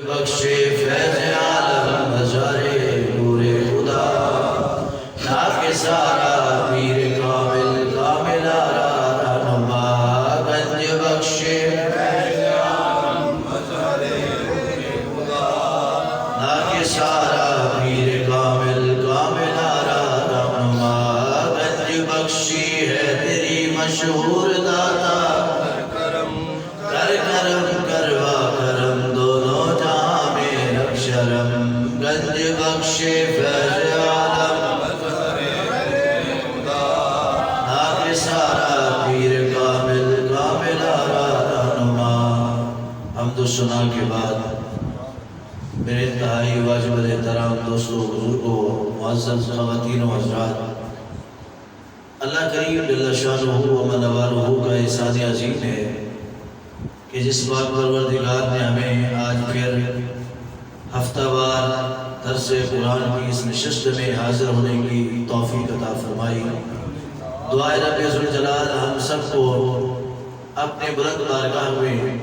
بخشے فیض عالم ہزارے نور خدا ناک سارا پیر کامل کامل آرا رہنما گنج بخشے فیض عالم ہزارے نور خدا ناک سارا پیر کامل کامل آرا رہنما گنج بخشی ہے تیری مشہور داتا گنج بخشے فیض عالم ناک سارا پیر کامل کامل آرا رہنما۔ حمد و ثنا کے بعد میرے انتہائی واجب احترام دوستوں بزرگوں معزز خواتین و حضرات، اللہ کریم جل شانہ و من والہ کا احسان عظیم ہے کہ جس بات پروردگار نے ہمیں آج پھر ہفتہ وار درس قرآن کی اس نشست میں حاضر ہونے کی توفیق عطا فرمائی۔ دعائے رب ذوالجلال ہم سب کو اپنے بلند بارگاہ میں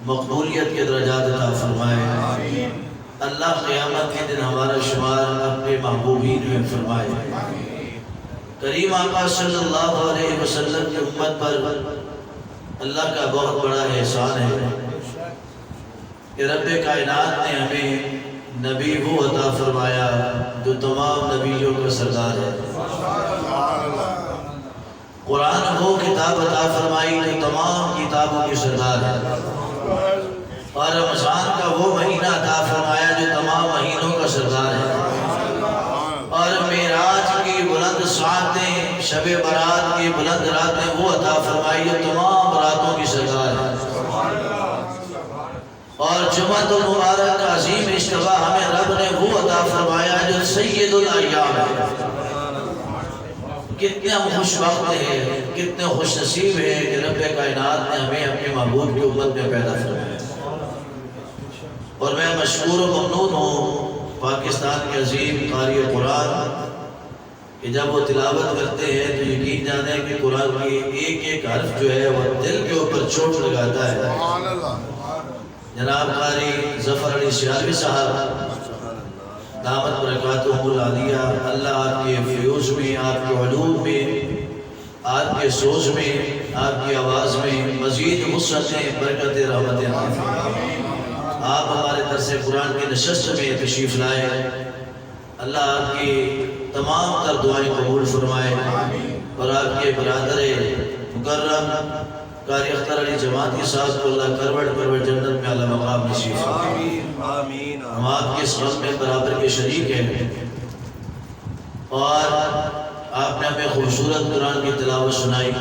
مقبولیت کے درجات عطا فرمائے۔ اللہ قیامت کے دن ہمارا شمار اپنے محبوبین میں فرمائے۔ کریم آقا صلی اللہ علیہ وسلم کی امت پر اللہ کا بہت بڑا احسان ہے کہ رب کائنات نے ہمیں نبی وہ عطا فرمایا جو تمام نبیوں کا سردار ہے۔ قرآن وہ کتاب عطا فرمائی جو تمام کتابوں کی سردار ہے، اور رمضان کا وہ مہینہ عطا فرمایا جو تمام مہینوں کا سردار ہے، اور معراج کی بلند ساعتیں، شب برات کی بلند راتیں وہ عطا فرمائی جو تمام راتوں کی سردار ہے، اور جمعۃ المبارک کا عظیم اجتماع ہمیں رب نے وہ عطا فرمایا جو سید الایام ہے۔ کتنے ہم خوش وقت ہیں، کتنے خوش نصیب ہیں کہ رب کائنات نے ہمیں اپنے محبوب کی امت میں پیدا فرمایا۔ اور میں مشکور و ممنون ہوں پاکستان کے عظیم قاری قرآن کہ جب وہ تلاوت کرتے ہیں تو یقین جانے کہ قرآن کی ایک ایک حرف جو ہے وہ دل کے اوپر چوٹ لگاتا ہے۔ جناب قاری ظفر علی سیالوی صاحب دامت برکاتہ العالیہ، اللہ آپ کے فیوز میں، آپ کے علوم میں، آپ کے سوز میں، آپ کی آواز میں مزید وسعتیں، برکتیں، رحمتیں عطا فرمائے۔ آپ ہمارے درس قرآن کی نشست میں تشریف لائے، اللہ آپ کی تمام تر دعائیں قبول فرمائے، اور آپ کے برادر مکرم قاری اختر علی جماعتی صاحب کو اللہ کروڑ جنت میں اعلیٰ مقام نصیب فرمائے۔ ہم آپ کے اس غم میں برابر کے شریک ہیں، اور آپ نے ہمیں خوبصورت قرآن کی تلاوت سنائی،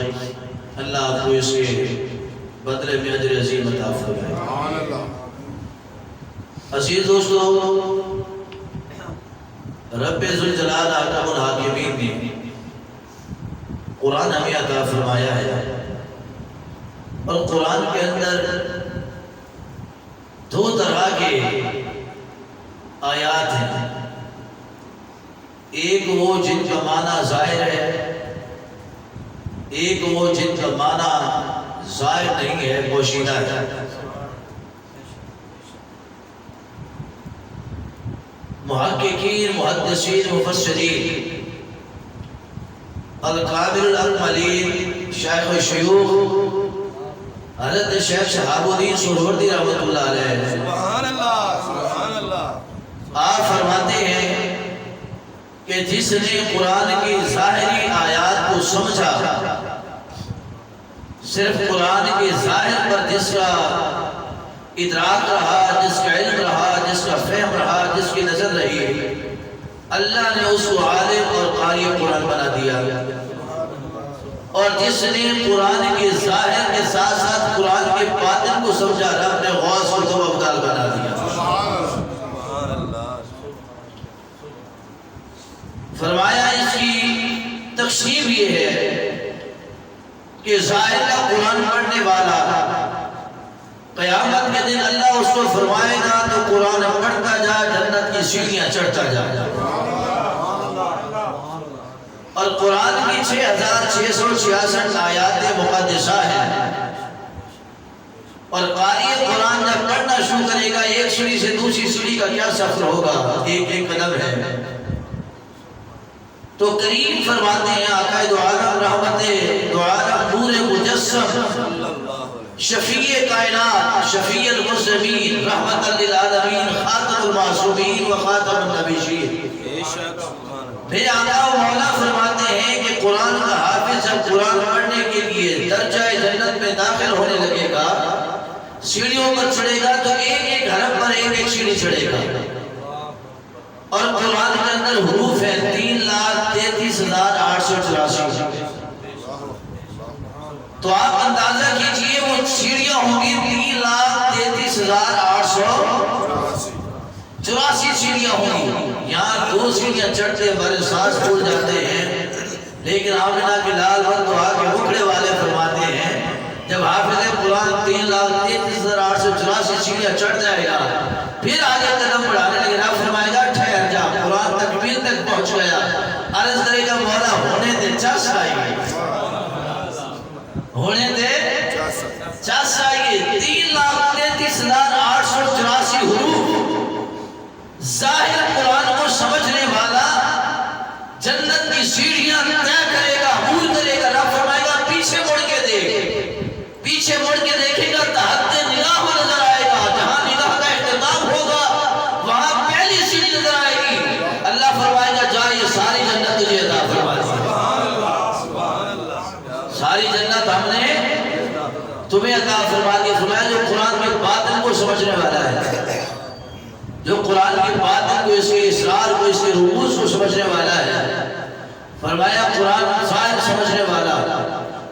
اللہ آپ کو اس کے بدلے میں اجر عظیم عطا فرمائے۔ عزیز دوستو، رب ذوالجلال حاکم الحاکمین نے قرآن ہمیں عطا فرمایا ہے، اور قرآن کے اندر دو طرح کے آیات ہیں، ایک وہ جن کا معنی ظاہر ہے، ایک وہ جن کا معنی ظاہر نہیں ہے، پوشیدہ ہے۔ محققین، محدثین، مفسرین، القابل الاکملین، شیخ الشیوخ حضرت شیخ شہاب الدین سہروردی رحمۃ اللہ علیہ، سبحان اللہ سبحان اللہ، آپ فرماتے ہیں کہ جس نے قرآن کی ظاہری آیات کو سمجھا، صرف قرآن کے ظاہر پر جس کا ادراک رہا، جس کا علم رہا، جس کا فہم رہا، جس کی نظر رہی، اللہ نے اس کو عالم اور قاری قرآن بنا دیا، اور جس نے قرآن کے ظاہر کے ساتھ ساتھ قرآن کے باطن کو سمجھا، رب نے غوث کو تو ابدال بنا دیا۔ فرمایا اس کی تقسیم یہ ہے کہ ظاہر کا قرآن پڑھنے والا قیامت کے دن اللہ اس کو فرمائے گا تو قرآن پڑھتا جا، جنت کی سیڑھیاں چڑھتا جا، اور قرآن کی 6666 آیات مقدسہ ہیں، اور قاری قرآن جب پڑھنا شروع کرے گا ایک سیڑھی سے دوسری سیڑھی کا کیا سفر ہوگا، ایک ایک قدم ہے۔ تو کریم فرماتے ہیں آقا دو عالم رحمت دو عالم نور مجسم شفیع کائنات شفیع المسلمین رحمت للعالمین خاتم المعصومین و خاتم النبیین، پھر آقا و مولا فرماتے ہیں کہ قرآن کا حافظ جب قرآن پڑھنے کے لیے درجہ جنت میں داخل ہونے لگے گا، سیڑھیوں پر چڑھے گا تو ایک ایک حرف پر ایک ایک سیڑھی چڑھے گا، اور قرآن کے اندر حروف ہیں 3,33,884۔ تو آپ اندازہ کیجئے وہ سیڑھیاں ہوں گی 3,33,884 سیڑھیاں ہوں گی۔ یہاں 2 سیڑھیاں چڑھتے ہمارے سانس پھول جاتے ہیں، لیکن آمنہ کے لال بند دعا کے مکھڑے والے فرماتے ہیں جب حافظ قرآن 3,33,884 سیڑھیاں چڑھ جائے گا پھر آگے قدم بڑھانے لگے گا، فرمائے گا ٹھہر جا، قرآن تکمیل تک پہنچ گیا، عرض کرے گا مولا ہونے دے چس آئیے، ہونے دے چس آئیے۔ 3,33,884 حروف ظاہر قرآن کو سمجھنے والا جنت کی سیڑھیاں طے کرے گا، عبور کرے گا۔ رب فرمائے گا پیچھے مڑ کے دیکھ، پیچھے مڑ کے دیکھے گا تحت نگاہ نظر آئے گا، جہاں نگاہ کا اختتام ہوگا وہاں پہلی سیڑھی نظر آئے گی، اللہ فرمائے گا جا یہ ساری جنت تجھے عطا فرمائے گا، ساری جنت ہم نے تمہیں عطا فرما دی۔ فرمایا جو قرآن کے باطن کو سمجھنے والا ہے، جو قرآن کے باطن کو، اس کے اسرار کو، اس کے رموز کو سمجھنے والا ہے، فرمایا قرآن ظاہر سمجھنے والا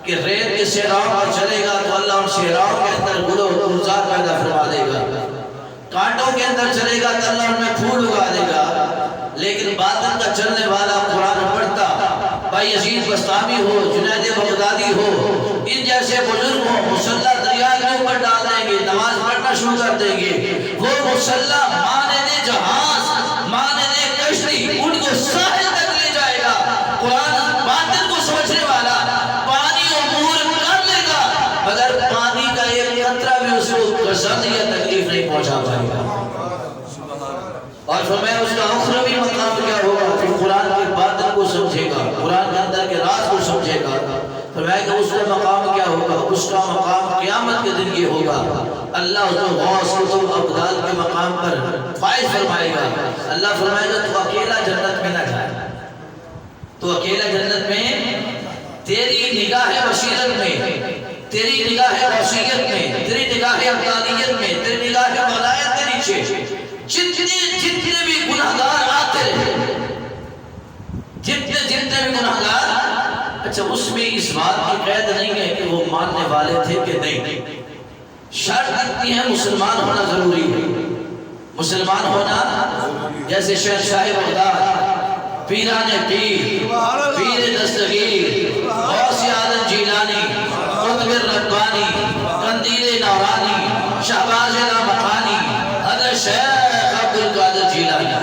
کہ ریت کے صحراؤں پر چلے گا تو اللہ ان صحراؤں کے اندر گل و گلزار پیدا فرما دے گا، کانٹوں کے اندر چلے گا تو اللہ ان میں پھول اگا دے گا۔ لیکن باطن کا چلنے والا قرآن پڑھتا، بھائی یزید بستامی ہو، جنید بغدادی ہو، ان جیسے بزرگ ہوں، مصلح دریا کے اوپر ڈال دیں گے، نماز پڑھنا شروع کر دیں گے، وہ مصلح مانند جہاز مانند کشتی ان کو ساحل تک لے جائے گا۔ قرآن باطن کو سمجھنے والا پانی عبور کر لے گا، مگر پانی کا ایک قطرہ بھی اس کو قصد یا تکلیف نہیں پہنچا پائے گا۔ اور فرمایا اس کا اخروی مقام کیا ہوگا، پھر قرآن کے باطن کو سمجھے گا، قرآن کے اندر کے راز کو سمجھے گا۔ فرمایا کہ اس کا مقام کیا ہوگا، اس کا مقام قیامت کے دن یہ ہوگا، اللہ اس کو غوث قطب ابدال کے مقام پر فائز فرمائے گا۔ اللہ فرمائے گا تو اکیلا جنت میں نہ جائے، تو اکیلا جنت میں تیری نگاہ بصیرت میں، تیری نگاہ وصیت میں، تیری نگاہ افضالیت میں، تیری نگاہ ولایت کے نیچے جتنے بھی گناہگار آتے رہے، جتنے بھی گناہگار، اچھا اس میں اس بات کی قید نہیں ہے کہ وہ ماننے والے تھے کہ نہیں، شرط اتنی ہے مسلمان ہونا ضروری ہے، مسلمان ہونا، جیسے شہر شاہ بغداد، پیران پیر، پیر دستگیر، غوث اعظم جیلانی، قطب الربانی، قندیل نورانی، شہباز لامکانی، حضرت شیخ عبدالقادر جیلانی،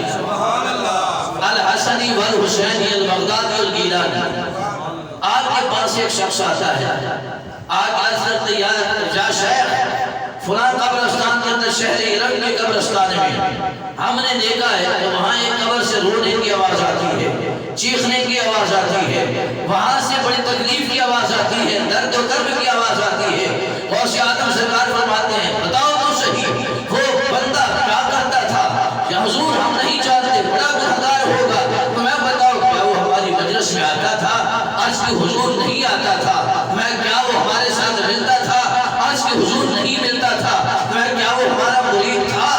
الحسنی والحسینی البغدادی الگیلانی۔ آپ کے پاس ایک شخص آتا ہے، آج حضرت یا شیخ فلاں قبرستان کے اندر شہر عرب کے قبرستان میں ہم نے دیکھا ہے کہ وہاں ایک قبر سے رونے کی آواز آتی ہے، چیخنے کی آواز آتی ہے، وہاں سے بڑی تکلیف کی آواز آتی ہے، درد و کرب کی آواز آتی ہے۔ غوث اعظم سرکار فرماتے ہیں بتاؤ تو صحیح وہ بندہ کیا کرتا تھا، یا حضور ہم نہیں جانتے، بڑا گنہگار ہوگا، تو میں بتاؤ کیا وہ ہماری مجلس میں آتا تھا، عرض کی حضور نہیں آتا تھا، میں کیا وہ ہمارے ساتھ ملتا تھا، عرض کی حضور نہیں ملتا تھا، میں کیا وہ ہمارا مرید تھا،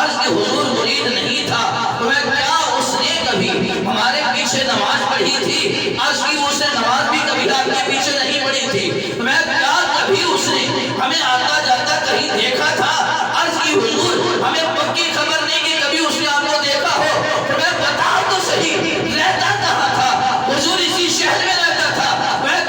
عرض کی حضور مرید نہیں تھا، میں کیا اس نے کبھی ہمارے پیچھے نماز پڑھی تھی، عرض کی اس نے نماز بھی کبھی آپ کے پیچھے نہیں پڑھی تھی، میں کیا کبھی اس نے ہمیں آتا جاتا کہیں دیکھا تھا، عرض کی حضور ہمیں پکی خبر نہیں کہ کبھی اس نے آپ کو دیکھا ہو، میں بتا تو صحیح رہتا کہاں تھا، حضور اسی شہر میں رہتا تھا، میں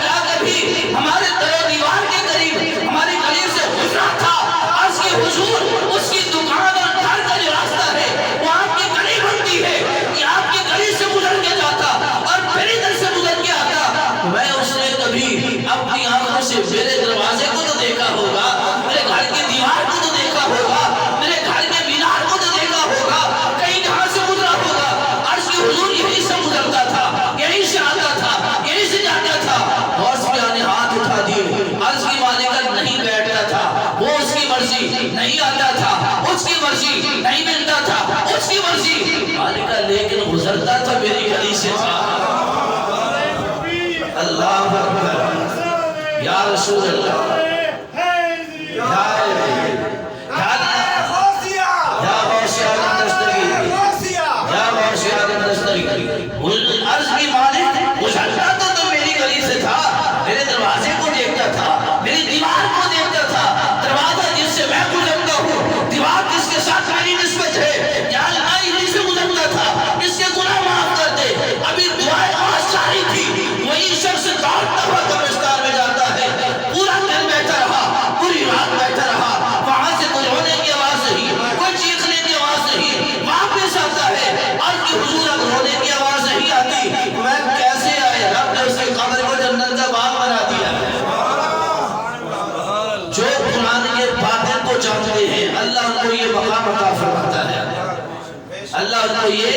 رسول اللہ عرض کی مالک گزرتا تو میری گلی سے تھا، میرے دروازے کو دیکھتا تھا، میری دیوار کو دیکھتا تھا، دروازہ جس سے میں گزرتا ہوں، دیوار جس کے ساتھ میری نسبت ہے، یا اللہ انہی سے گزرتا تھا، اس کے گناہ معاف کر دے۔ ابھی دعائیں آواز جاری تھی، وہی شخص دوڑتا ہوا قبرستان میں جاتا ہے، پورا دن بیٹھا رہا، پوری رات بیٹھا رہا، وہاں سے کوئی رونے کی آواز نہیں، کوئی چیخنے کی آواز نہیں، واپس آتا ہے اور کہ حضور اب رونے کی آواز نہیں آتی، میں کیسے آئے؟ رب نے اس کی قبر کو جنت کا باغ بنا دیا ہے۔ جو قرآن کے باطن کو جانتے ہیں اللہ ان کو یہ مقام عطا فرماتا ہے، اللہ ان کو یہ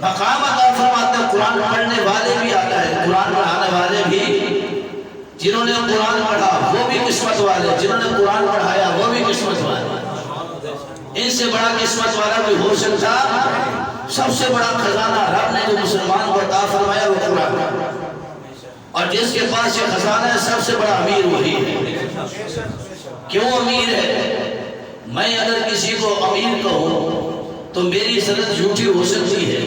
مقام عطا فرماتا ہے۔ قرآن پڑھنے والے بھی آتا ہے، قرآن پڑھانے والے بھی، جنہوں نے قرآن پڑھا وہ بھی قسمت والے، جنہوں نے قرآن پڑھایا وہ بھی قسمت والے۔ ان سے بڑا قسمت والا کوئی ہو سکتا؟ سب سے بڑا خزانہ رب نے جو مسلمان کو عطا فرمایا وہ قرآن، اور جس کے پاس یہ خزانہ ہے سب سے بڑا امیر وہی ہے۔ کیوں امیر ہے؟ میں اگر کسی کو امیر کہوں تو میری سند جھوٹی ہو سکتی ہے،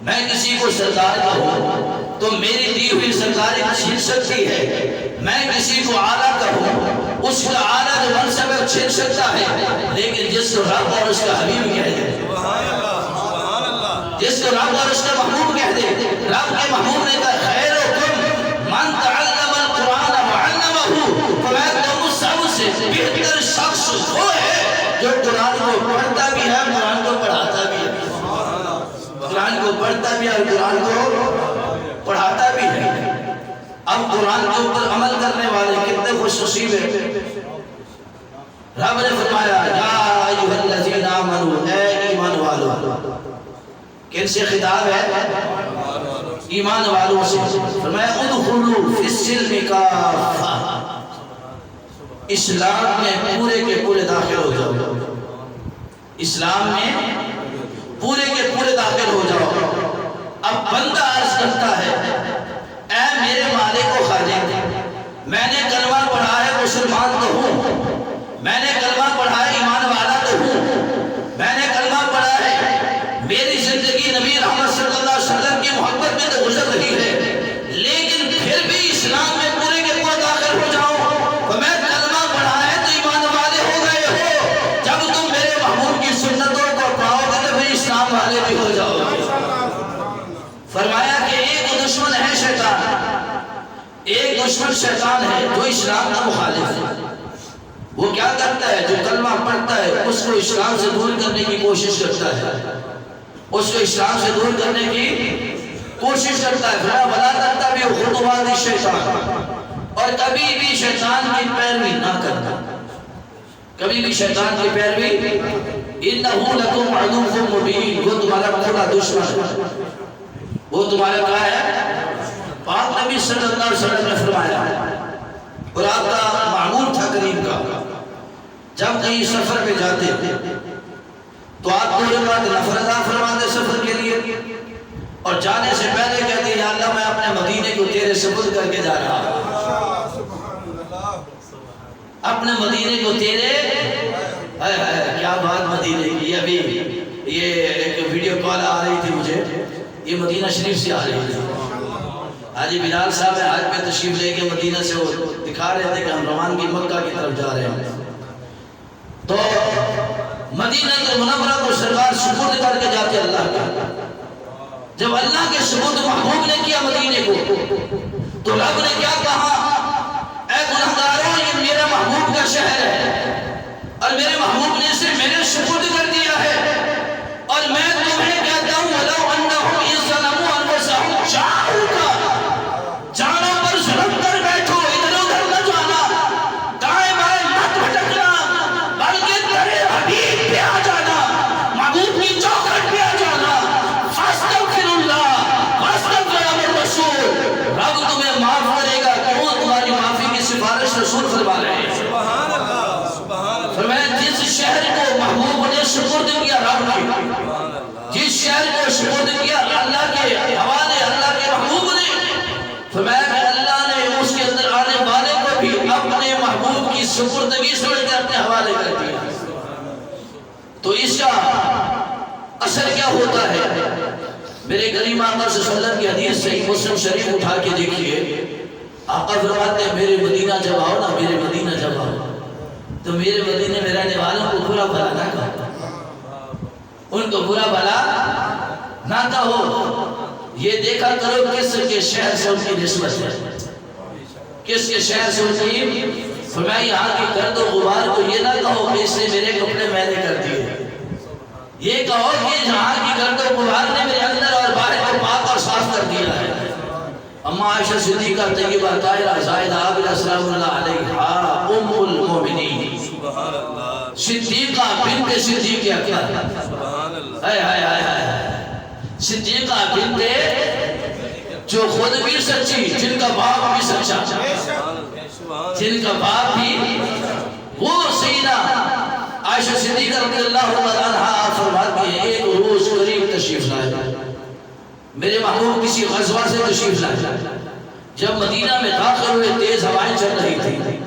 میں کسی کو سردار کہوں تو میری دی ہوئی سرداری چھن سکتی ہے، میں کسی کو اعلیٰ کہوں اس کا اعلیٰ جو منصب ہے چھن سکتا ہے، لیکن جس کو رب اور اس کا حبیب کہہ دے، جس کو رب اور اس کا محبوب کہہ دے، رب کے محبوب نے کہا خیرکم من تعلم القرآن وعلمہ، فرمایا تم سب سے بہتر شخص وہ ہے جو قرآن کو پڑھتا بھی ہے، قرآن کو پڑھاتا بھی ہے، قرآن کو پڑھتا بھی ہے اور قرآن کو پڑھاتا بھی ہے۔ اب قرآن کے اوپر عمل کرنے والے کتنے خوش نصیب ہیں۔ رب نے فرمایا یا ایھا الذین آمنوا، اے ایمان والو، کن سے خطاب ہے؟ ایمان والوں سے۔ فرمایا ادخلوا فی السلم کافہ، اسلام میں پورے کے پورے داخل ہو جاؤ، اسلام میں پورے کے پورے داخل ہو جاؤ۔ اب بندہ عرض کرتا ہے اے میرے مالک و خالق، میں نے کلمہ پڑھا ہے مسلمان تو ہوں، میں نے کلمہ پڑھا ہے ایمان والا تو ہوں، میں نے کلمہ پڑھا ہے، میری زندگی نبی رحمت صلی اللہ علیہ وسلم کی محبت میں تو گزر رہی ہے، لیکن پھر بھی اسلام میں پورے کے پورے داخل ہو جاؤں تو میں کلمہ پڑھا ہے تو ایمان والے ہو گئے ہو، جب تم میرے محبوب کی سنتوں کو پاؤ گے تو پھر اسلام والے بھی ہو جاؤ گے۔ فرمایا کہ ایک دشمن ہے شیطان، ایک دشمن شیطان ہے جو اسلام کا مخالف ہے، وہ کیا کرتا ہے؟ جو کلمہ پڑھتا ہے اس کو اسلام سے دور کرنے کی کوشش کرتا ہے، اس کو اسلام سے دور کرنے کی کوشش کرتا ہے۔ وَلَا تَتَّبِعُوا خُطُوَاتِ الشَّيْطَانِ، اور کبھی بھی شیطان کی پیروی نہ کرنا، کبھی بھی شیطان کی پیروی، إِنَّهُ لَكُمْ عَدُوٌّ مُبِينٌ، وہ تمہارا بڑا دشمن ہے، وہ تمہارا کیا ہے؟ پاک نبی صلی اللہ علیہ وسلم نے فرمایا، اور آپ کا معمول تھا کریم کا، جب کہیں سفر پہ جاتے تو آپ 2 رکعت نفل ادا فرماتے سفر کے لیے، اور جانے سے پہلے کہتے یا اللہ میں اپنے مدینے کو تیرے سپرد کر کے جا رہا ہوں، اپنے مدینے کو تیرے، کیا بات مدینے کی، ابھی یہ ایک ویڈیو کال آ رہی تھی مجھے، یہ مدینہ شریف سے آ رہی تھی، حاجی بلال صاحب حج پہ تشریف لے کے مدینہ سے وہ دکھا رہے تھے کہ ہم روانگی مکہ کی طرف جا رہے ہیں، تو مدینہ کے منورہ کو سرکار سپرد کر کے جاتے اللہ کا، جب اللہ کے سپرد محبوب نے کیا مدینے کو تو رب نے کیا کہا؟ اے گناہگاروں یہ میرا محبوب کا شہر ہے، اور میرے محبوب نے اسے میرے سپرد کر دیا ہے، اور میں تمہیں کہتا ہوں وَلَوْ أَنَّهُمْ إِذْ ظَلَمُوا أَنفُسَهُمْ جَاءُوكَ، جانوں پر ظلم کر بیٹھو، ادھر ادھر نہ جانا، دائیں بائیں مت بھٹکنا، بلکہ تیرے حبیب پہ آ جانا، محبوب کی چوکھٹ پہ آ جانا، فَاسْتَغْفِرُ اللَّهَ وَاسْتَغْفِرَ الرَّسُولُ، رب تمہیں معاف کرے گا، کیوں؟ تمہاری معافی کی سفارش رسول فرما رہے ہیں۔ فرمایا جس شہر کو محبوب نے سپرد کیا رب کی، جس شہر کو سپرد کیا اللہ کے حوالے، اللہ کے محبوب نے، فرمایا کہ اللہ نے اس کے اندر آنے والے کو تو اس کا اثر کیا ہوتا ہے؟ میرے کریم آقا صلی اللہ علیہ وسلم کی حدیث صحیح مسلم شریف اٹھا کے دیکھیے، آقا فرماتے ہیں میرے مدینہ جب آؤ نا، میرے مدینہ جب آؤ تو میرے مدینے میں رہنے والوں کو برا بھلا نہ کہو، ان کو برا بھلا نہ کہو، یہ دیکھا کرو کس کے شہر سے ان کی نسبت ہے، کس کے شہر سے ان کی، فرمایا یہاں کی گرد و غبار کو یہ نہ کہو کہ اس نے میرے کپڑے میلے کر دیے، یہ کہو کہ جہاں کی گرد و غبار نے میرے اندر اور باہر کو پاک اور صاف کر دیا ہے۔ اما عائشہ صدیقہ طیبہ طاہرہ زاہدہ عابدہ سلام اللہ علیہا ام المومنین صدیقہ بنت صدیق اکبر، سبحان اللہ، ہائے ہائے ہائے ہائے، صدیقہ بنت جو خود بھی سچی، جن کا باپ بھی سچا، جن کا باپ بھی، وہ سیدہ عائشہ صدیقہ رضی اللہ عنہا فرماتی ہیں ایک روز قریب تشریف لائے، میرے محبوب کسی غزوہ سے تشریف لائے، جب مدینہ میں داخل ہوئے تیز ہوائیں چل رہی تھی،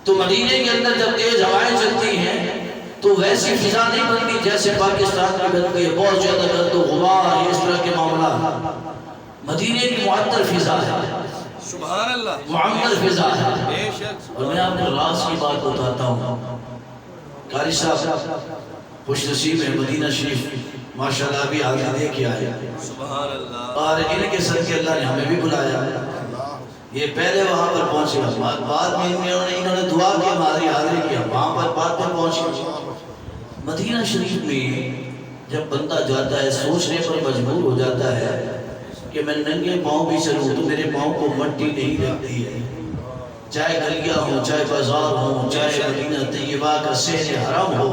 تو مدینے کے اندر جب تیز ہوائیں چلتی ہیں تو ویسی فضا نہیں بنتی جیسے پاکستان میں بنتی ہے، بہت زیادہ گرد و غبار اس طرح کے معاملات، مدینے کی معطر فضا ہے، سبحان اللہ، معطر فضا ہے۔ بے شک، اور میں آپ کو راز کی بات بتاتا ہوں، قاری صاحب خوش نصیب ہے، مدینہ شریف ماشاءاللہ بھی آگے دے کے آئے، سبحان اللہ، اور ان کے صدقے اللہ نے ہمیں بھی بلایا، یہ پہلے وہاں پر پہنچے، بعد میں انہوں نے دعا کی ہماری حاضری کیا، وہاں پر بعد میں پہنچے۔ مدینہ شریف میں جب بندہ جاتا ہے سوچنے پر مجبور ہو جاتا ہے کہ میں ننگے پاؤں بھی چلوں تو میرے پاؤں کو مٹی نہیں لگتی ہے، چاہے گلیاں ہوں، چاہے بازار ہوں، چاہے مدینہ طیبہ کا صحن حرم ہو،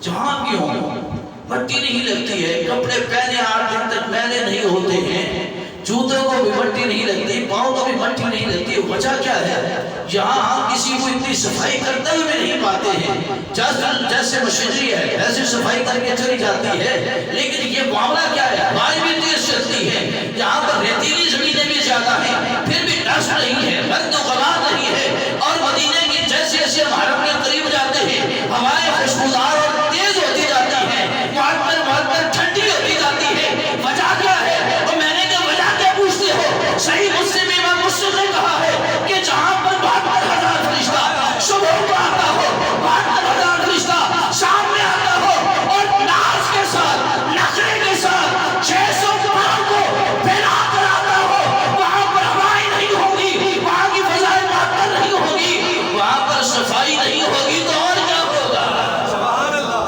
جہاں بھی ہوں مٹی نہیں لگتی ہے، کپڑے پہنے 8 دن تک میلے نہیں ہوتے ہیں، جوتوں کو بھی مٹی نہیں لگتی، پاؤں کو بھی مٹی نہیں لگتی، وجہ کیا ہے؟ یہاں ہم کسی کو اتنی صفائی کرتے ہوئے نہیں پاتے ہیں، جیسے مشینری ہے ایسے صفائی کر کے چلی جاتی ہے، لیکن یہ معاملہ کیا ہے؟ ہوائی بھی تیز چلتی ہے، یہاں پر ریتیلی زمینیں بھی زیادہ ہیں، پھر بھی ڈسٹ نہیں ہے، گرد و غبار نہیں ہے، اور مدینے کی جیسے جیسے ہم حرم کے قریب جاتے ہیں ہوائیں خوشبودار اور تیز ہوتی جاتی ہیں، معطر ٹھنڈی ہوتی جاتی ہے، وجہ کیا ہے؟ اور میں نے کہا وجہ کیا پوچھتے ہو؟ صحیح مسلم امام مسلم نے کہا ہے کہ جہاں پر 72,000 فرشتہ صبح کو آتا ہو، 72,000 فرشتہ شام میں آتا ہو، اور ناز کے ساتھ نخرے کے ساتھ 600 پاؤں کو پھیلا کر آتا ہو، وہاں پر ہوائیں نہیں ہوگی، وہاں کی فضائیں معطر نہیں ہوگی، وہاں پر صفائی نہیں ہوگی تو اور کیا ہوگا؟ سبحان اللہ،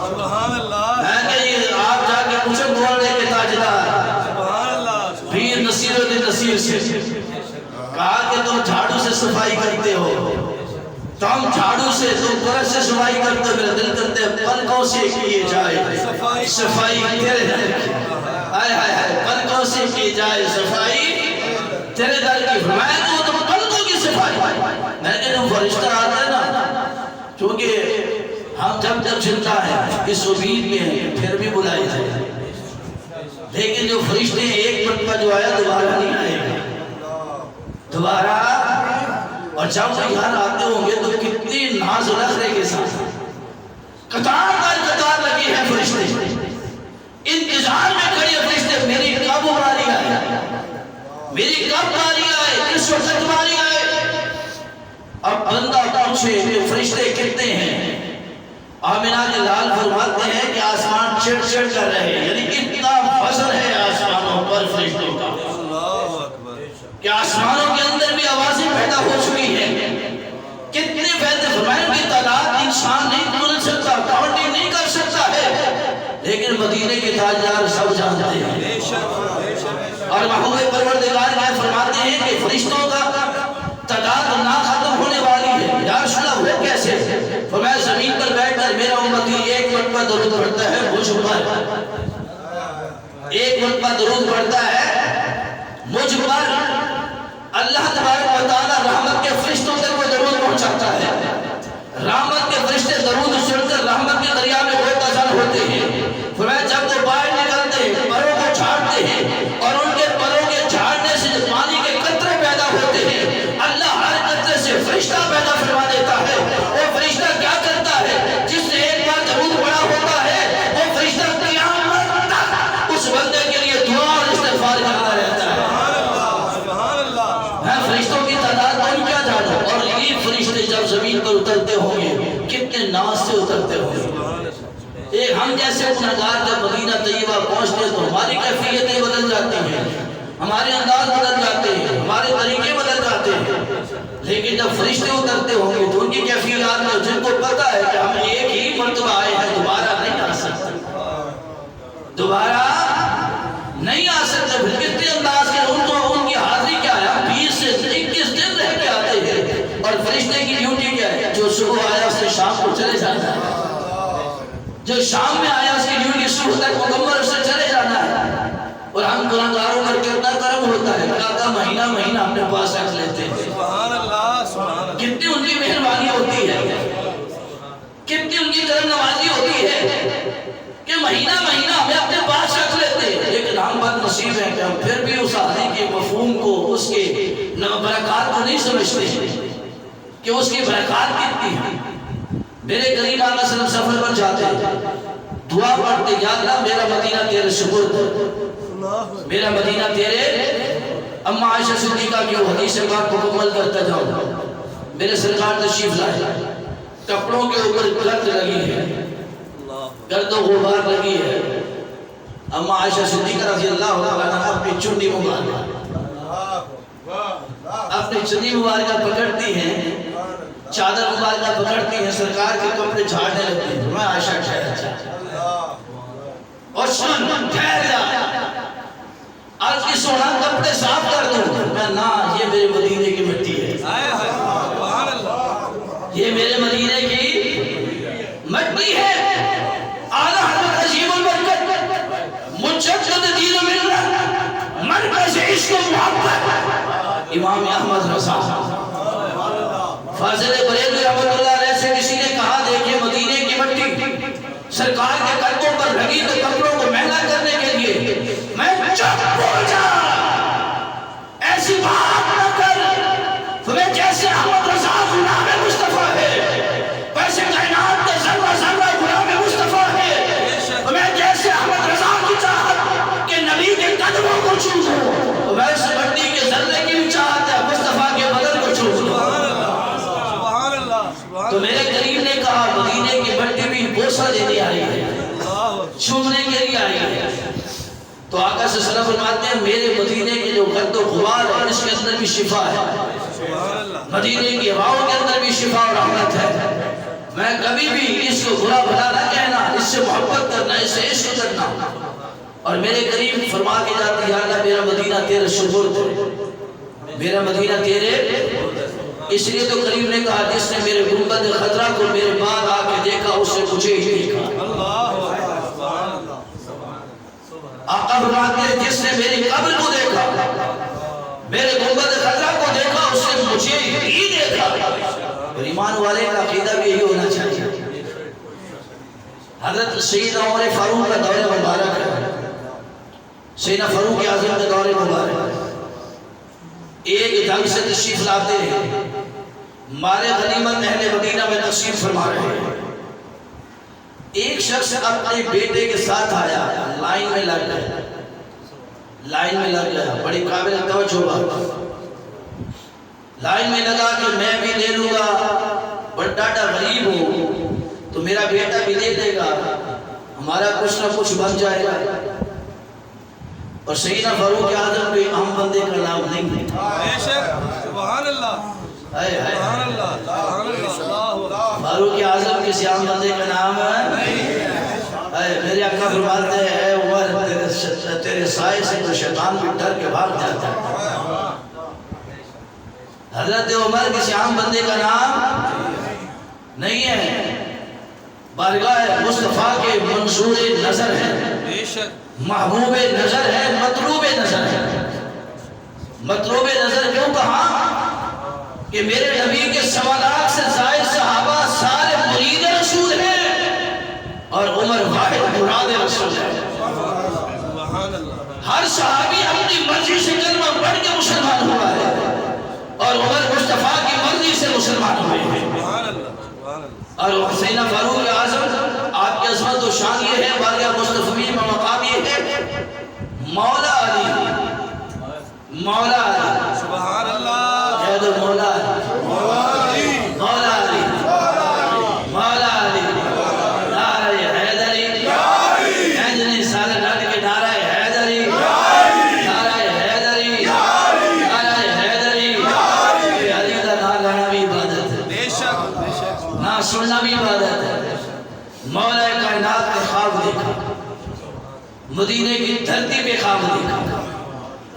سبحان اللہ، میں کہ یہ آپ جا کے پوچھیں بولنے کے تاجدار سبحان اللہ، پیر نصیر الدین نصیر سے کہا کہ تم جھاڑو سے صفائی کرتے ہو، تم جھاڑو سے تم برش سے صفائی کرتے ہو، میرا دل کرتے ہیں پلکوں سے کیے جائے صفائی تیرے در کی، آئے ہائے ہائے، پلکوں سے کی جائے صفائی تیرے در کی، فرمایا کہ وہ تم پلکوں کی صفائی، میں کہ تم فرشتہ آتے ہیں نا، چونکہ ہم جب چلتا ہے اس امید میں ہیں پھر بھی بلائے جائے، لیکن جو فرشتے ایک مرتبہ جو آیا دوبارہ نہیں آئے گا، دوبارہ، اور جب وہ یہاں آتے ہوں گے تو کتنی ناز و نخرے کے ساتھ قطار در قطار لگے ہیں فرشتے، انتظار میں کھڑے فرشتے، میری کب باری آئے، میری کب باری آئے، کس وقت باری آئے؟ اب بندہ پوچھے کہ فرشتے کتنے ہیں؟ آمنہ کے لال فرماتے ہیں کہ آسمان چڑ چڑ کر رہے ہیں، یعنی اتنا فضل ہے آسمانوں پر فرشتوں کا اللہ اکبر، کہ آسمانوں کے اندر بھی آوازیں پیدا ہو چکی ہیں، کتنے فیض فرمائن کی تعداد انسان نہیں تول سکتا، کاؤنٹنگ نہیں کر سکتا ہے، لیکن مدینے کے تاجدار سب جانتے ہیں، بے شک، بے شک، اور محبوب پروردگار میں فرماتے ہیں کہ فرشتوں کا تعداد نہ ختم ہونے والی ہے، یا رسول اللہ وہ کیسے؟ فرمایا زمین پر بیٹھ کر میرا امتی ایک مرتبہ درود پڑھتا ہے مجھ پر، ایک مرتبہ درود پڑھتا ہے مجھ پر، اللہ تبارک و تعالی رحمت کے فرشتوں تک وہ درود پہنچاتا ہے، رحمت کے فرشتے درود سن کر رحمت کے دریا میں غوطہ ہوتے ہیں، فرمایا جب وہ باہر نکلتے ہیں پروں کو جھاڑتے ہیں، اور ان کے پروں کے جھاڑنے سے پانی کے قطرے پیدا ہوتے ہیں، اللہ ہر قطرے سے فرشتہ پیدا فرما دیتا ہے، وہ فرشتہ کیا کرتا ہے؟ جس نے ایک بار درود ایک ہم جیسے گنہگار جب مدینہ طیبہ پہنچتے تو ہماری کیفیتیں بدل جاتی ہیں، ہمارے انداز بدل جاتے ہیں، ہمارے طریقے بدل جاتے ہیں، لیکن جب فرشتے اترتے ہوں گے تو ان کی کیفیات میں جن کو پتہ ہے کہ ہم ایک ہی مرتبہ آئے ہیں، دوبارہ نہیں آ سکتے، دوبارہ نہیں آ سکتے، پھر کتنے انداز کے ان کی حاضری کیا ہے، ہم 20 سے 21 دن رہ کے آتے ہیں، اور فرشتے کی ڈیوٹی کیا ہے، جو صبح آیا اس سے شام کو چلے جانا ہے، جو شام میں آیا اس کی ڈیوٹی صبح تک مکمل اس سے چلے جانا ہے، اور ہم گناہگاروں پر کتنا کرم ہوتا ہے، کا مہینہ مہینہ اپنے پاس رکھ لیتے ہیں، سبحان اللہ سبحان اللہ، کتنی ان کی مہربانی ہوتی ہے، کتنی ان کی کرم نوازی ہوتی ہے کہ مہینہ مہینہ ہمیں اپنے پاس رکھ لیتے ہیں، لیکن ہم بد نصیب ہیں کہ ہم پھر بھی اس حاضری کے مفہوم کو، اس کے برکات کو نہیں سمجھتے ہیں کہ اس کی برکات کتنی ہے۔ میرے قریب آقا صلی اللہ علیہ وسلم سفر پر جاتے ہیں، دعا پڑھتے، یا اللہ میرا مدینہ تیرے سپرد ہے، میرا مدینہ تیرے، اما عائشہ صدیقہ کی وہ حدیث پاک مکمل کرتا جاؤں، میرے سرکار تشریف لائے، کپڑوں کے اوپر گرد لگی ہے، گرد و غبار لگی ہے، اما عائشہ صدیقہ رضی اللہ عنہ اپنی چنی مبارکہ اپنی چنی مبارکہ پکڑتی ہیں، چادر مبارکہ پکڑتی ہیں، سرکار کے کپڑے جھاڑنے لگتی ہیں، میں عائشہ ٹھہر جا اور سن ٹھہر جا، آج کی سونا کپڑے صاف کر دوں، میں نہ، یہ میرے مدینے کی مٹی ہے، سبحان اللہ، یہ میرے مدینے کی مٹی ہے، اعلیٰ حضرت عظیم البرکت مجدد دین و ملت مرکز عشق و محبت امام احمد رضا فاضل بریلوی رحمۃ اللہ علیہ سے کسی نے کہا، دیکھیں مدینے کی مٹی سرکار کے قدموں پر لگی تو کپڑوں کو مہنگا کرنے کے لیے، میں چپ ہو جا، ایسی بات نہ کر، تمہیں جیسے احمد رضا غلام مصطفیٰ ہے ویسے کائنات کے ذرہ ذرہ غلام مصطفیٰ ہے، تمہیں جیسے احمد رضا کی چاہت کہ نبی کے قدموں کو چھو، ویسے مٹی کے ذرے کی بھی چاہت ہے مصطفیٰ کے بدن کو چھو۔ تو میرے قریب نے کہا مدینے کی مٹی بھی بوسہ دینے آئی ہے، چھومنے کے لیے آئی ہے، تو آقا صلی اللہ علیہ وسلم فرماتے ہیں میرے مدینے کے جو گرد و غبار ہے اس کے اندر بھی شفا ہے، مدینے کی ہواؤں کے اندر بھی شفا اور رحمت ہے، میں کبھی بھی اس کو برا بھلا نہ کہنا، اس سے محبت کرنا، اس سے عشق کرنا، اور میرے قریب فرما کے جاتے یا اللہ میرا مدینہ تیرے سپرد ہے، میرا مدینہ تیرے، اس لیے تو قریب نے کہا جس نے میرے گنبد خضرا کو میرے بعد آ کے دیکھا اس نے مجھے ہی دیکھا، آقا فرماتے ہیں جس نے میری قبر کو دیکھا، میرے گنبد خضرا کو دیکھا اس نے مجھے ہی دیکھا، اور ایمان والے کا عقیدہ بھی یہی ہونا چاہیے۔ حضرت سیدنا عمر فاروق کا دور مبارک ہے، سیدنا فاروق اعظم کا دور مبارک ہے، ایک جنگ سے تشریف لاتے ہیں، مال غنیمت اہل مدینہ میں تقسیم فرما رہے ہیں، ایک شخص اپنے بیٹے کے ساتھ آیا، لائن میں لگ گیا، لائن میں لگ گیا، بڑی قابل توجہ بات، لائن میں لگا کہ میں بھی لے لوں گا، بڑا غریب ہوں تو میرا بیٹا بھی دے دے گا، ہمارا کچھ نہ کچھ بن جائے گا، اور سیدنا فاروق اعظم کے اہم بندے کا نام نہیں ہے، سبحان اللہ، سبحان اللہ، سبحان اللہ، فاروق اعظم کے اہم بندے کا نام ہے، میرے آقا فرماتے ہیں اے عمر تیرے سائے سے تو شیطان بھی ڈر کے بھاگ جاتا ہے، حضرت عمر کے اہم بندے کا نام نہیں ہے، بارگاہ مصطفیٰ کے منصور نظر ہے، محبوب نظر ہے، مطلوب نظر ہے، مطلوب نظر کیوں کہا کہ میرے نبی کے سوالات سے زائد صحابہ سارے مرید رسول ہیں اور عمر واحد مراد رسول ہے، ہر صحابی اپنی مرضی سے کلمہ پڑھ کے مسلمان ہوا ہے اور عمر مصطفیٰ کی مرضی سے مسلمان ہوئے ہیں، اور سیدنا فاروق اعظم آپ کی عظمت و شان یہ ہے، بارگاہ مصطفی میں مقام یہ ہے، مولا علی، مولا علی، سبحان اللہ، جے دو مولا علی، مولا علی، مولا علی، نعرہ حیدر مدینے کی دھرتی پہ خواب دیکھا،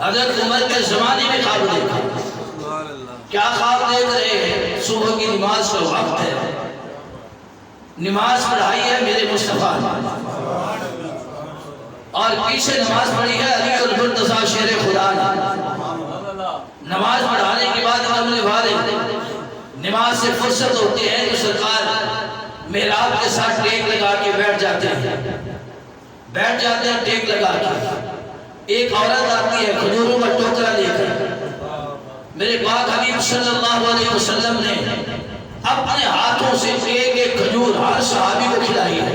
حضرت عمر کے زمانے میں خواب دیکھا۔ سبحان اللہ کیا خواب دیکھ رہے ہیں؟ صبح کی نماز کا وقت ہے، نماز پڑھائی ہے میرے مصطفیٰ نے، اور پیچھے نماز پڑھی ہے علی المرتضیٰ شیر خدا نے۔ نماز پڑھانے کے بعد اپنے والد نماز سے فرصت ہوتے ہیں تو سرکار محراب کے ساتھ ٹیک لگا کے بیٹھ جاتے ہیں ٹیک لگا کے۔ ایک عورت آتی ہے کھجوروں کا ٹوکرا لے کر، میرے پاک حبیب صلی اللہ علیہ وسلم نے اپنے ہاتھوں سے ایک ایک کھجور ہر صحابی کو کھلائی ہے،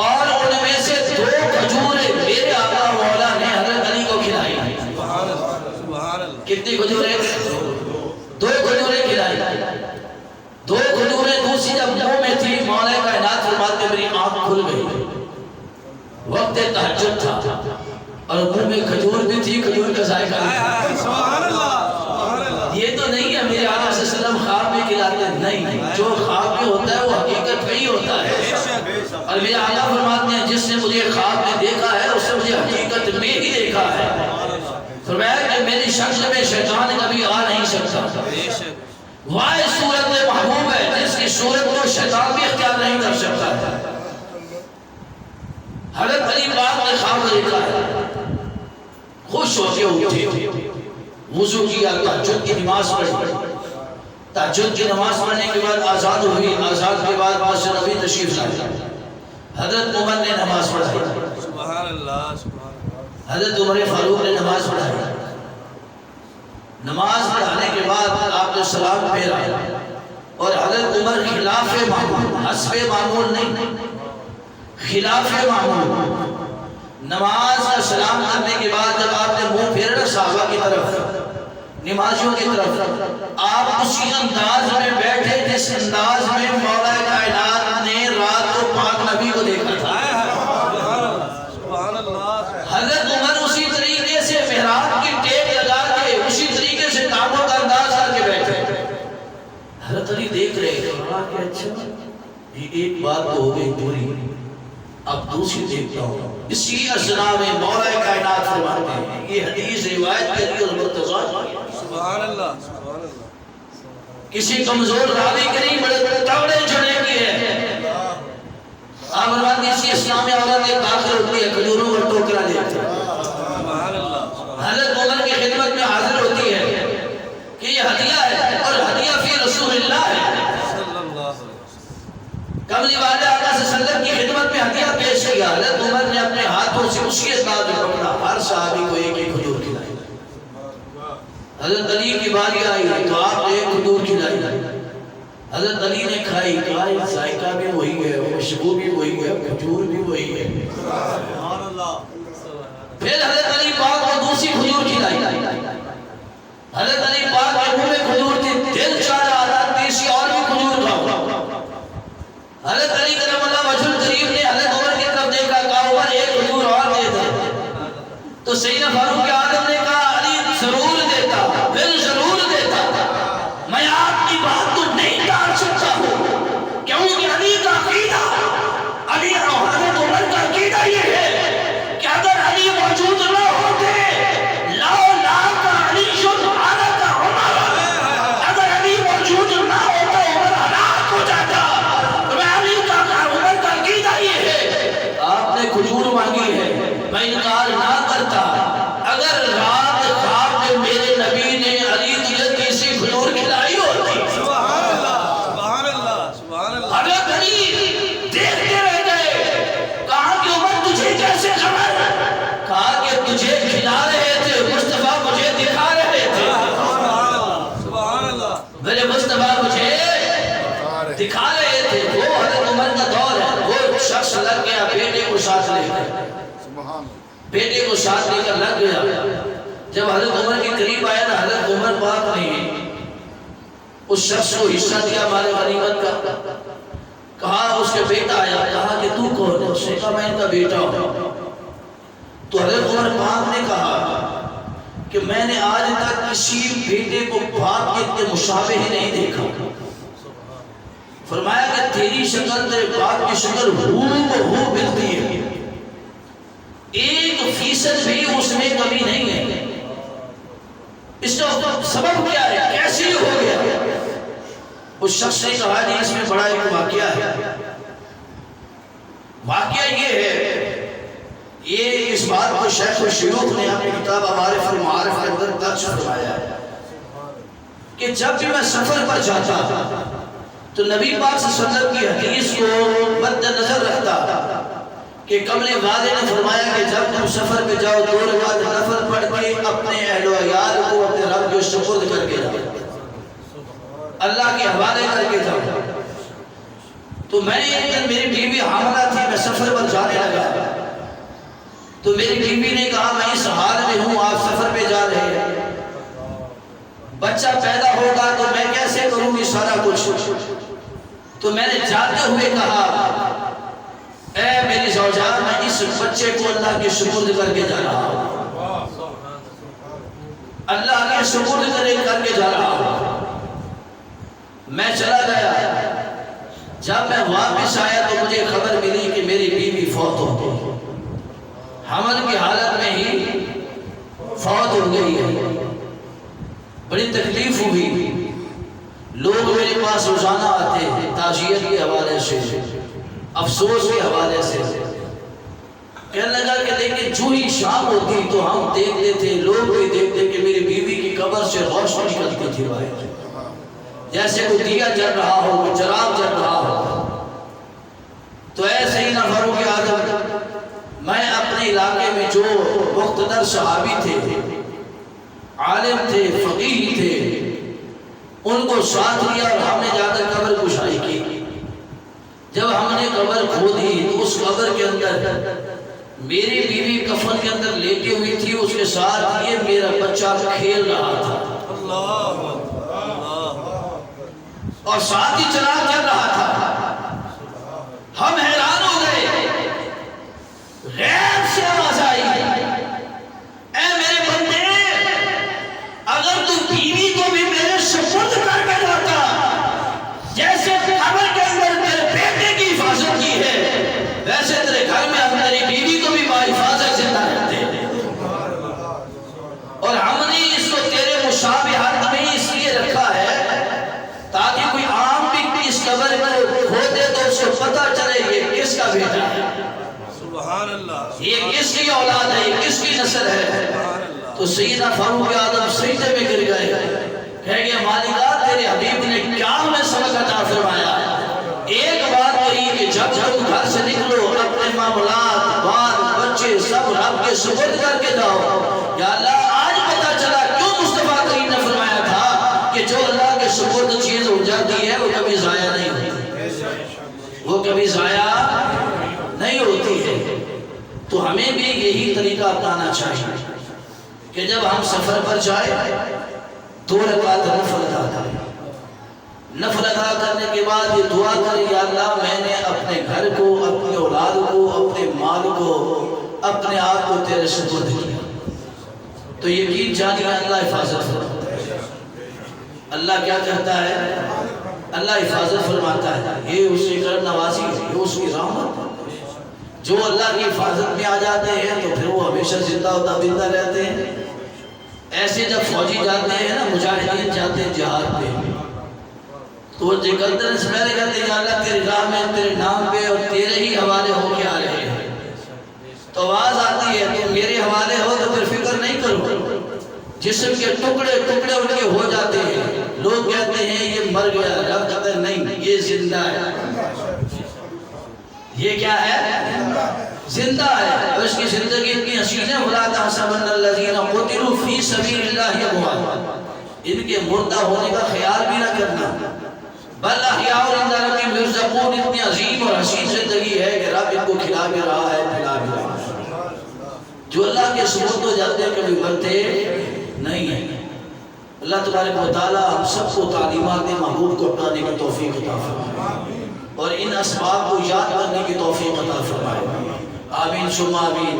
اور ان میں سے 2 کھجوریں میرے آقا مولا نے حضرت علی کو کھلائی ہے۔ سبحان اللہ سبحان اللہ کتنی کھجوریں؟ 2 کھجوریں کھلائی۔ 2 کھجوریں دوسری جب منہ میں تھی، مولا کائنات فرماتے میری آنکھ کھل گئی، وقت تہجد تھا اور منہ میں کھجور بھی تھی، کھجور کا ذائقہ بھی تھا۔ سبحان اللہ سبحان اللہ یہ تو نہیں ہے میرے آقا صلی اللہ علیہ وسلم خواب میں کھلاتے ہیں، نہیں، جو خواب میں ہوتا ہے وہ حقیقت میں ہی ہوتا ہے۔ اور میرے آقا فرماتے ہیں جس نے مجھے خواب میں دیکھا ہے اس نے مجھے حقیقت میں ہی دیکھا ہے۔ فرمایا کہ میری شکل میں شیطان کبھی آ نہیں سکتا، وائے صورت محبوب ہے جس کی صورت کو شیطان بھی اختیار نہیں کر سکتا ہے۔ حضرت علی پاک نے خواب دیکھا ہے، خوش ہو کے اٹھے، وضو کیا، تہجد کی نماز پڑھی، تہجد کی نماز پڑھنے کے بعد آزاد ہوئی، آزاد کے بعد بادشاہ نبی تشریف لائے، حضرت عمر نے نماز پڑھائی، سبحان اللہ سبحان اللہ حضرت عمر فاروق نے نماز پڑھائی۔ نماز پڑھانے کے بعد آپ نے سلام پھیرا اور حضرت عمر خلاف معمول، حسب معمول نہیں، خلاف معمول، نماز کا سلام کرنے کے بعد جب آپ نے منہ پھیرا صحابہ کی طرف، نمازیوں کی طرف، آپ اسی انداز میں بیٹھے جس انداز میں مولا کائنات نے رات کو پاک نبی کو دیکھا تھا۔ سبحان اللہ حضرت عمر اسی طریقے سے محراب کی ٹیک لگا کے اسی طریقے سے کاموں کا انداز کر کے بیٹھے۔ حضرت علی دیکھ رہے تھے کہ اچھا یہ ایک بات تو ہو گئی پوری، اب دوسری دیکھتا ہوں۔ اسی اسنا میں مولا کائنات فرماتے ہیں، یہ حدیث روایت کے علی المرتضیٰ سبحان اللہ سبحان اللہ کسی کمزور راوی کے نہیں، بڑے بڑے تگڑے جڑے کی ہے۔ آپ فرماتے ہیں اسی اسنا میں عورت ایک داخل ہوتی ہے، کھجوروں کا ٹوکرا لیتے ہیں، سبحان اللہ حضرت عمر کی خدمت میں حاضر ہوتی ہے کہ یہ ہدیہ ہے اور ہدیہ فی رسول اللہ ہے۔ صلی اللہ علیہ وسلم کملی والے آقا صلی اللہ علیہ وسلم کی خدمت میں ہدیہ پیش کیا، حضرت عمر نے اپنے ہاتھوں سے اسی انداز میں پکڑا، ہر صحابی کو ایک ایک کھجور کھلائی۔ حضرت علی کی باری آئی تو آپ نے ایک کھجور کھلائی، حضرت علی نے کھائی، کہا ذائقہ بھی وہی ہے، خوشبو بھی وہی ہے، کھجور بھی وہی ہے۔ سبحان اللہ پھر حضرت علی پاک کو دوسری کھجور کھلائی، حضرت علی پاک کے منہ میں کھجور تھی، دل چاہ رہا تھا تیسری اور بھی کھجور کھاؤ۔ حضرت علی کرم اللہ وجہ الکریم نے حضرت عمر کی طرف دیکھا، کہا عمر ایک کھجور اور دے دے، تو سیدنا فاروق اعظم نے کہا علی ضرور دیتا، پھر ضرور دیتا، میں آپ کی بات تو نہیں ٹال سکتا ہوں، کیونکہ علی کا عقیدہ، علی اور حضرت عمر کا عقیدہ یہ ہے کہ اگر علی موجود نہ ہوتے لاؤ لا کا علی شد آنا کا عمر، اگر علی موجود نہ ہوتا عمر ہلاک ہو جاتا، تو میں علی کا عمر کا عقیدہ یہ ہے، آپ نے کھجور مانگی ہے میں انکار نہ کرتا، اگر رات خواب میں میرے نبی نے علی تجھے تیسری کھجور کھلائی ہوتی۔ سبحان اللہ سبحان اللہ سبحان اللہ حضرت علی دیکھتے رہ گئے، کہا کہ عمر تجھے کیسے خبر؟ کہا کہ تجھے کھلا رہے تھے، مصطفیٰ مجھے دکھا رہے تھے، سبحان اللہ سبحان اللہ میرے مصطفیٰ مجھے دکھا رہے تھے۔ وہ حضرت عمر کا دور ہے، وہ شخص لگ گیا بیٹے کو ساتھ لے کر، بیٹے کو ساتھ لے کر لگ گیا۔ جب حضرت عمر کے قریب آیا نا، حضرت عمر پاک نے اس شخص کو حصہ دیا مال غنیمت کا، کہا اس کے بیٹا آیا، کہا کہ تو کون ہے؟ اس نے کہا میں ان کا بیٹا ہوں۔ تو حضرت عمر پاک نے کہا کہ میں نے آج تک کسی بیٹے کو باپ کے اتنے مشابہ ہی نہیں دیکھا۔ فرمایا کہ تیری شکل تیرے باپ کی شکل ہو ملتی ہے، 1% بھی اس میں کمی نہیں ہے. اس کا سبب کیا ہے؟ کیسے ہو گیا؟ اس شخص نے کہا جی اس میں بڑا ایک واقعہ ہے. واقعہ یہ ہے، یہ اس بات کو شیخ الشیوخ نے اپنی کتاب معارف المعارف کے اندر درج فرمایا ہے کہ جب بھی میں سفر پر جاتا تو نبی پاک صلی اللہ علیہ وسلم کی حدیث کو مد نظر رکھتا کہ قبل والد نے فرمایا کہ جب تم سفر پہ جاؤ 2 رکعت نفل پڑھ کے اپنے اہل و عیال کو اپنے رب کو سپرد کر کے جاؤ، اللہ کے حوالے کر کے جاؤ. تو میں ایک دن، میری بیوی حاملہ تھی، میں سفر پر جانے لگا تو میری بیوی نے کہا میں اس حال میں ہوں، آپ سفر پہ جا رہے ہیں، بچہ پیدا ہوگا تو میں کیسے کروں گی سارا کچھ؟ تو میں نے جاتے ہوئے کہا اے میری زوجہ، میں اس بچے کو اللہ کے سپرد کر کے جا رہا ہوں، اللہ کے سپرد کر کے جا رہا ہوں. میں چلا گیا. جب میں واپس آیا تو مجھے خبر ملی کہ میری بیوی فوت ہو گئی، حمل کی حالت میں ہی فوت ہو گئی ہے. بڑی تکلیف ہوئی. لوگ میرے پاس روزانہ آتے ہیں تعزیت کے حوالے سے، افسوس کے حوالے سے. کہنے لگا کہ لیکن جو ہی شام ہوتی تو ہم دیکھتے تھے، لوگ بھی دیکھتے کہ میری بیوی کی قبر سے روشنی نکلتی تھی باہر، جیسے کوئی دیا جل رہا ہو، کوئی چراغ جل رہا ہو. تو ایسے ہی نہ فاروق اعظم، میں اپنے علاقے میں جو مقتدر صحابی تھے، عالم تھے، فقیہ تھے، ان کو ساتھ لیا اور ہم نے جا کر قبر کشائی کی. جب ہم نے قبر کھودی تو اس قبر کے اندر میری بیوی کفن کے اندر لیٹی ہوئی تھی، اس کے ساتھ یہ میرا بچہ کھیل رہا تھا، اور ساتھ ہی چراغ جل رہا تھا. ہم حیران ہو گئے. غیب سے آواز آئی، اے میرے بندے، اگر تو بیوی کو بھی میرے سپرد کر کے جاتا، جیسے قبر کے اندر تیرے بیٹے کی حفاظت کی ہے، ویسے تیرے گھر میں ہم تیری بیوی کو بھی باحفاظت زندہ رکھتے. اور ہم نے اس کو تیرے مشابہت میں اس لیے رکھا ہے تاکہ کوئی عام بھی اس قبر کو کھودے تو اس کو پتہ چلے یہ کس کا بیٹا ہے، سبحان اللہ، یہ کس کی اولاد ہے، یہ کس کی نسل ہے. تو سیدنا فاروق اعظم سجدے میں گر گئے، کہہ گئے مالکہ تیرے حبیب نے کیا ہمیں سبق عطا فرمایا. ایک بات کہی کہ جب تم گھر سے نکلو اپنے معاملات، بال بچے سب رب کے سپرد کر کے جاؤ. یا اللہ آج پتہ چلا کیوں مصطفیٰ کریم نے فرمایا تھا کہ جو اللہ کے سپرد چیز ہو جاتی ہے وہ کبھی ضائع نہیں ہوتی، وہ کبھی ضائع نہیں ہوتی ہے. تو ہمیں بھی یہی طریقہ اپنانا چاہیے کہ جب ہم سفر پر جائیں 2 رکعت نفل ادا کریں. نفل ادا کرنے کے بعد یہ دعا کریں یا اللہ میں نے اپنے گھر کو، اپنی اولاد کو، اپنے مال کو، اپنے آپ کو تیرے سپرد کیا. تو یقین جانیے اللہ حفاظت فرماتا ہے. اللہ کیا کرتا ہے؟ اللہ حفاظت فرماتا ہے. یہ اس کی کرم نوازی ہے، یہ اس کی رحمت. جو اللہ کی حفاظت میں آ جاتے ہیں تو پھر وہ ہمیشہ زندہ و تابندہ رہتے ہیں. ایسے جب فوجی جاتے ہیں نا، مجاہدین جاتے ہیں جہاد پہ، تو وہ نکلتے سے پہلے کہتے ہیں یا اللہ تیری راہ میں تیرے نام پہ اور تیرے ہی حوالے ہو کے آ رہے ہیں. تو آواز آتی ہے تم میرے حوالے ہو تو پھر فکر نہیں کرو. جسم کے ٹکڑے ٹکڑے ان کے ہو جاتے ہیں. لوگ کہتے ہیں یہ مر گیا، رب کہتے ہیں نہیں یہ زندہ ہے. یہ کیا ہے؟ زندہ ہے. اور اس کی زندگی اتنی حسین ہے، وَلَا تَحْسَبَنَّ الَّذِينَ قُتِلُوا فِي سَبِيلِ اللَّهِ أَمْوَاتٌ، ان کے مردہ ہونے کا خیال بھی نہ کرنا. بل احیاء عند ربہم یرزقون، اتنی عظیم اور حسین زندگی ہے کہ رب ان کو کھلا بھی رہا ہے، پلا بھی رہا ہے. جو اللہ کے سپرد ہو جاتے ہیں کبھی مرتے نہیں ہیں. اللہ تبارک و تعالی ہم سب کو تعلیمات محبوب کو اپنانے کی توفیق عطا فرمائے اور ان اسباب کو یاد کرنے کی توفیق عطا فرمائے. آمین ثم آمین.